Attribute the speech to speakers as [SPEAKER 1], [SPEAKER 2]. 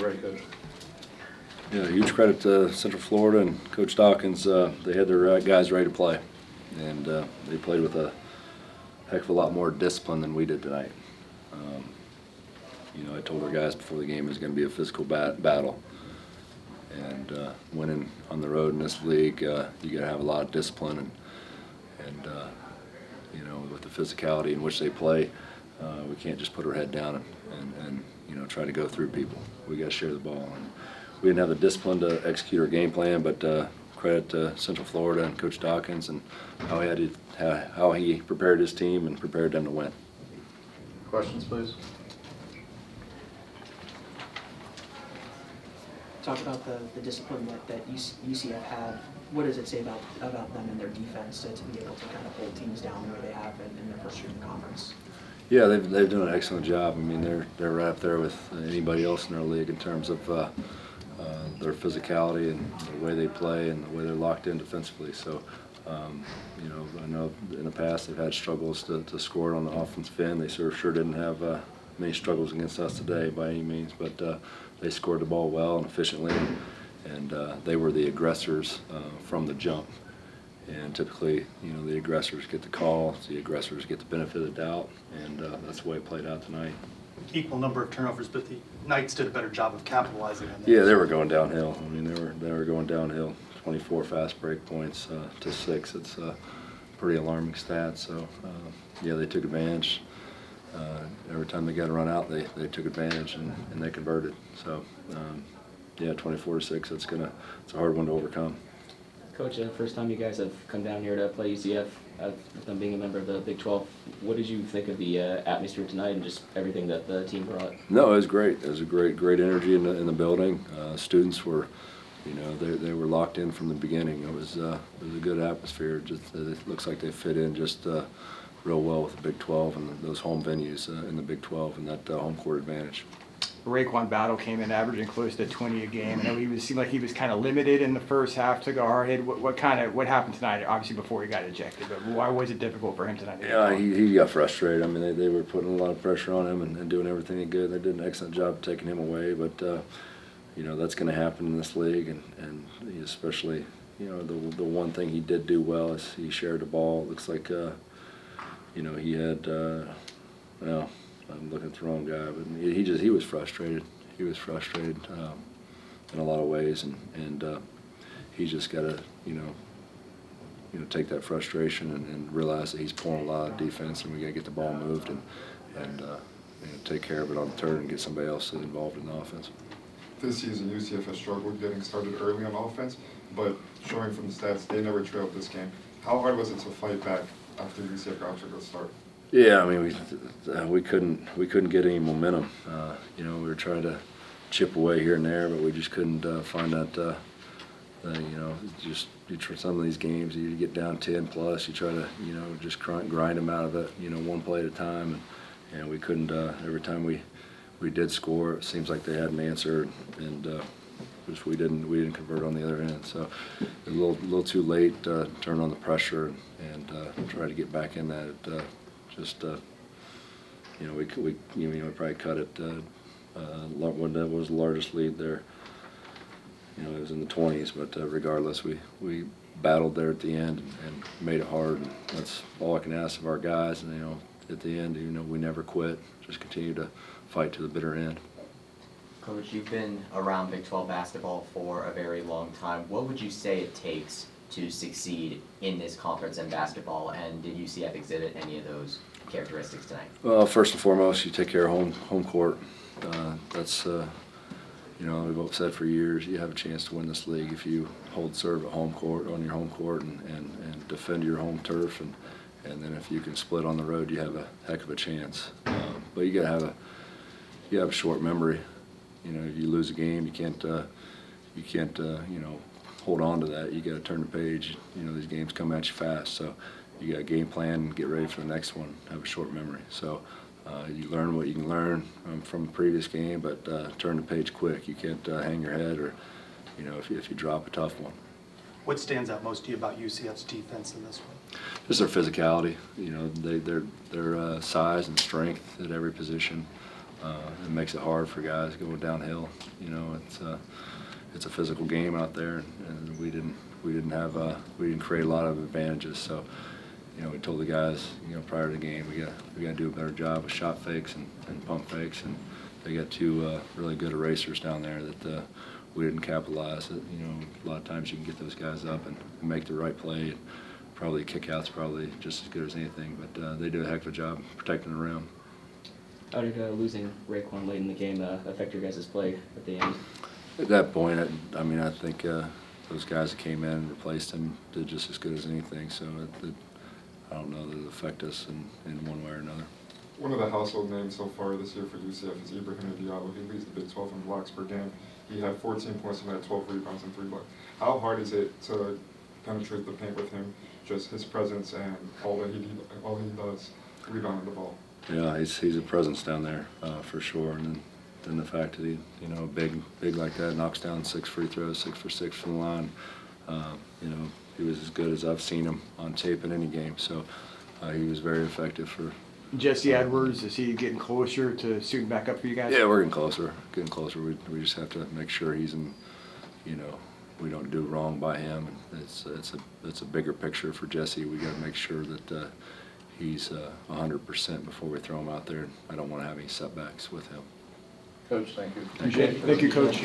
[SPEAKER 1] Ray, Coach.
[SPEAKER 2] Yeah, huge credit to Central Florida and Coach Dawkins. They had their guys ready to play, and they played with a heck of a lot more discipline than we did tonight. You know, I told our guys before the game it was going to be a physical battle, and winning on the road in this league, you got to have a lot of discipline, and you know, with the physicality in which they play, we can't just put our head down and you know, try to go through people. We got to share the ball. And we didn't have the discipline to execute our game plan, but credit to Central Florida and Coach Dawkins and how he prepared his team and prepared them to win.
[SPEAKER 1] Questions, please.
[SPEAKER 3] Talk about the discipline that UCF had. What does it say about them and their defense to be able to kind of hold teams down the way they have in their first year in the conference?
[SPEAKER 2] Yeah, they've done an excellent job. I mean, they're right up there with anybody else in our league in terms of their physicality and the way they play and the way they're locked in defensively. So, you know, I know in the past they've had struggles to score on the offensive end. They sure didn't have many struggles against us today by any means, but they scored the ball well and efficiently, and they were the aggressors from the jump. And typically, you know, the aggressors get the call, the aggressors get the benefit of the doubt, and that's the way it played out tonight.
[SPEAKER 4] Equal number of turnovers, but the Knights did a better job of capitalizing on that.
[SPEAKER 2] Yeah, they were going downhill. I mean, they were going downhill. 24 fast break points to 6. It's a pretty alarming stat. So, yeah, they took advantage. Every time they got a run out, they took advantage and they converted. So, yeah, 24-6. It's a hard one to overcome.
[SPEAKER 5] Coach, the first time you guys have come down here to play UCF, with them being a member of the Big 12, what did you think of the atmosphere tonight and just everything that the team brought?
[SPEAKER 2] No, it was great. It was a great energy in the building. Students were, you know, they were locked in from the beginning. It was a good atmosphere. Just it looks like they fit in just real well with the Big 12 and those home venues in the Big 12 and that home court advantage.
[SPEAKER 6] RayQuan Battle came in averaging close to 20 a game. I know seemed like he was kind of limited in the first half, took a hard hit. What happened tonight? Obviously before he got ejected, but why was it difficult for him tonight?
[SPEAKER 2] Yeah, he got frustrated. I mean, they were putting a lot of pressure on him and doing everything they could. They did an excellent job of taking him away, but you know, that's going to happen in this league, and especially, you know, the one thing he did do well is he shared the ball. It looks like you know, he had well, I'm looking at the wrong guy, but he was frustrated. He was frustrated in a lot of ways, and he just got to you know take that frustration and realize that he's pulling a lot of defense, and we got to get the ball moved and you know, take care of it on the turn and get somebody else involved in the offense.
[SPEAKER 7] This season, UCF has struggled getting started early on offense, but showing from the stats, they never trailed this game. How hard was it to fight back after UCF got off to a good start?
[SPEAKER 2] Yeah, I mean, we couldn't get any momentum. You know, we were trying to chip away here and there, but we just couldn't find that. You know, just some of these games, you get down 10 plus, you try to just grind them out of it. You know, one play at a time, and we couldn't. Every time we did score, it seems like they had an answer, and just we didn't convert on the other end. So a little too late. Turn on the pressure and try to get back in that. Just you know, we probably cut it when that was the largest lead there. You know, it was in the 20s, but regardless, we battled there at the end and made it hard. And that's all I can ask of our guys. And you know, at the end, you know, we never quit. Just continue to fight to the bitter end.
[SPEAKER 8] Coach, you've been around Big 12 basketball for a very long time. What would you say it takes to succeed in this conference in basketball, and did UCF exhibit any of those characteristics tonight?
[SPEAKER 2] Well, first and foremost, you take care of home court. That's you know, we've both said for years, you have a chance to win this league if you hold serve at home court, on your home court, and defend your home turf, and then if you can split on the road, you have a heck of a chance. But you gotta have a short memory. You know, if you lose a game, you can't you know, hold on to that. You got to turn the page. You know, these games come at you fast, so you got to game plan, get ready for the next one. Have a short memory. So you learn what you can learn from the previous game, but turn the page quick. You can't hang your head, or you know, if you drop a tough one.
[SPEAKER 4] What stands out most to you about UCF's defense in this one?
[SPEAKER 2] Just their physicality. You know, their size and strength at every position. It makes it hard for guys going downhill. You know, it's a physical game out there, and we didn't create a lot of advantages. So, you know, we told the guys, you know, prior to the game, we got to do a better job with shot fakes and pump fakes, and they got two really good erasers down there that we didn't capitalize. You know, a lot of times you can get those guys up and make the right play. Probably kick-out's probably just as good as anything, but they do a heck of a job protecting the rim.
[SPEAKER 5] How did losing RayQuan late in the game affect your guys' play at the end?
[SPEAKER 2] At that point, I mean, I think those guys that came in and replaced him did just as good as anything. So I don't know that it affect us in one way or another.
[SPEAKER 7] One of the household names so far this year for UCF is Ibrahimo. He leads the Big 12 in blocks per game. He had 14 points and had 12 rebounds and 3 blocks. How hard is it to penetrate the paint with him? Just his presence and all he does, rebounding the ball.
[SPEAKER 2] Yeah, he's a presence down there for sure, and then the fact that he, you know, big like that, knocks down 6 free throws, 6 for 6 from the line. You know, he was as good as I've seen him on tape in any game. So he was very effective for.
[SPEAKER 6] Jesse Edwards, is he getting closer to suiting back up for you guys?
[SPEAKER 2] Yeah, we're getting closer. We just have to make sure he's in, you know, we don't do wrong by him. It's a bigger picture for Jesse. We got to make sure that he's 100% before we throw him out there. I don't want to have any setbacks with him.
[SPEAKER 1] Coach, thank you.
[SPEAKER 6] Appreciate it. Thank you, Coach.